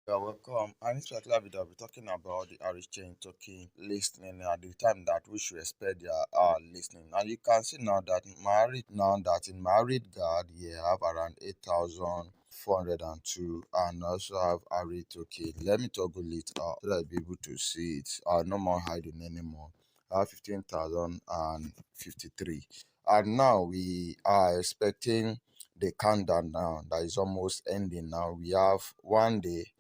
You're welcome. And in this particular video, I'll be talking about the Arichain token listening at the time that we should expect their listening. And you can see now that in my read guard here I have around 8,402 and also have Ari token. Let me toggle it out so that I'll be able to see it. No more hiding anymore. I have 15,053. And now we are expecting the countdown now that is almost ending now. We have 1 day,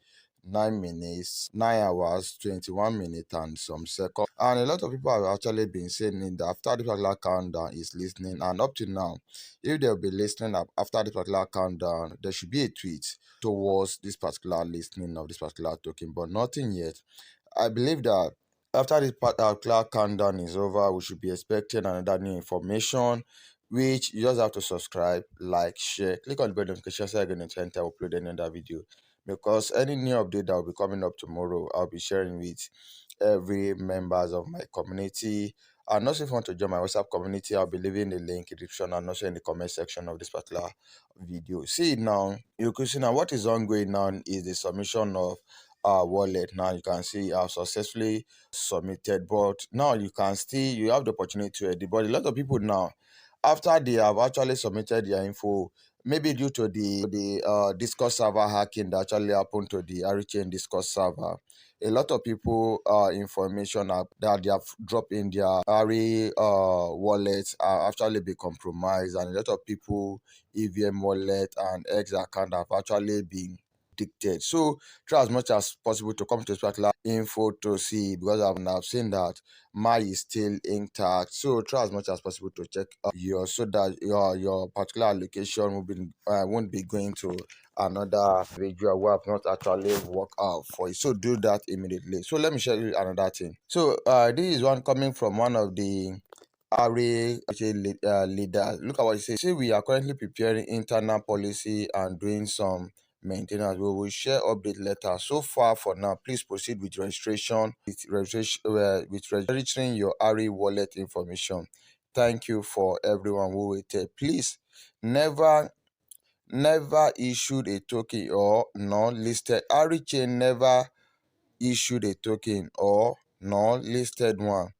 9 minutes, 9 hours, 21 minutes, and some seconds. And a lot of people have actually been saying that after the particular countdown is listening, and up to now, if they'll be listening after the particular countdown, there should be a tweet towards this particular listening of this particular token, but nothing yet. I believe that after this particular countdown is over, we should be expecting another new information, which you just have to subscribe, like, share, click on the bell notification so you're going to enter upload another video. Because any new update that will be coming up tomorrow, I'll be sharing with every members of my community. And also, if you want to join my WhatsApp community, I'll be leaving the link in the description and also in the comment section of this particular video. See now, you can see now what is ongoing now is the submission of our wallet. Now you can see I've successfully submitted, but now you have the opportunity to edit. But a lot of people now, after they have actually submitted their info, maybe due to the Discord server hacking that actually happened to the Arichain Discord server, a lot of people information that they have dropped in their Ari wallets are actually be compromised, and a lot of people EVM wallet and X account have actually been dictated. So try as much as possible to come to this particular info to see, because I've seen that my is still intact. So try as much as possible to check your, so that your particular allocation won't be going to another individual who have not actually worked out for it. So do that immediately. So let me show you another thing. So this is one coming from one of the Ari leader. Look at what he says. See, we are currently preparing internal policy and doing some maintenance. We will share update later. So far for now, please proceed with registering your Ari wallet information. Thank you for everyone who waited. Please never issued a token or not listed. Arichain never issued a token or not listed one.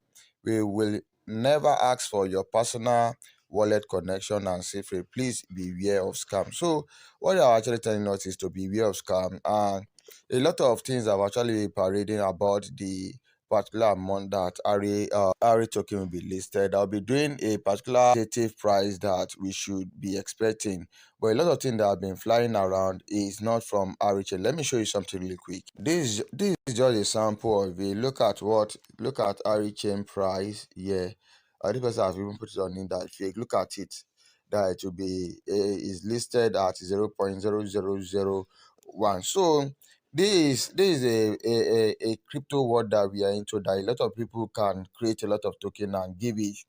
We will never ask for your personal wallet connection and secret. Please beware of scam. So what they are actually telling us is to beware of scam, and a lot of things have actually been parading about the particular amount that Ari token will be listed. I'll be doing a particular tentative price that we should be expecting, but a lot of things that have been flying around is not from Arichain. Let me show you something really quick. This is just a sample of it. Look at Arichain price here. This person have even put it on in that fake. Look at it. That it will be is listed at 0.0001. So this is a crypto world that we are into, that a lot of people can create a lot of token and give it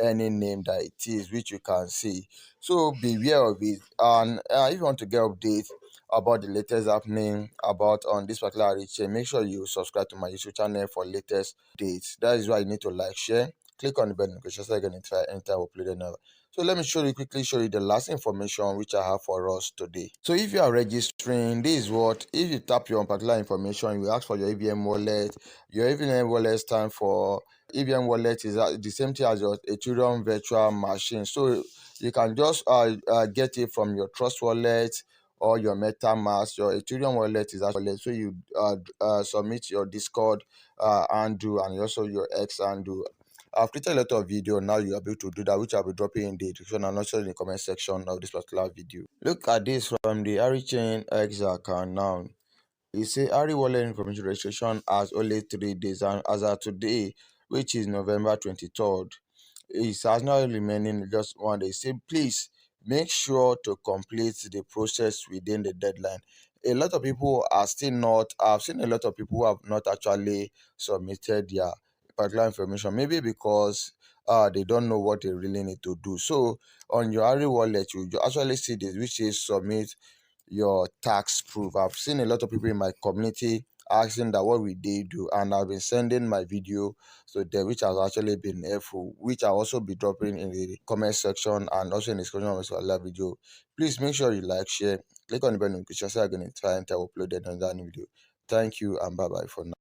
any name that it is, which you can see. So beware of it. And if you want to get updates about the latest happening about on this particular chain, make sure you subscribe to my YouTube channel for latest dates. That is why you need to like, share, click on the bell notification so you can enter upload another. So let me quickly show you the last information which I have for us today. So if you are registering, this is what, if you tap your particular information, you ask for your EVM wallet. Your EVM wallet stands for, EVM wallet is the same thing as your Ethereum virtual machine. So you can just get it from your Trust wallet or your MetaMask. Your Ethereum wallet is actually, so you submit your Discord handle and also your X handle. I've created a lot of video. Now you are able to do that, which I'll be dropping in the description and also in the comment section of this particular video. Look at this from the Arichain X account now. It say Ari Wallet information registration has only 3 days, and as of today, which is November 23rd, it has now remaining just 1 day. Say please make sure to complete the process within the deadline. A lot of people are still not. I've seen a lot of people who have not actually submitted their particular information, maybe because they don't know what they really need to do. So on your Ari wallet, you actually see this, which is submit your tax proof. I've seen a lot of people in my community asking that what will they do, and I've been sending my video to them, which has actually been helpful, which I'll also be dropping in the comment section and also in the description of this live video. Please make sure you like, share, Click on the bell notification so you're going to try and upload it on that new video. Thank you and bye bye for now.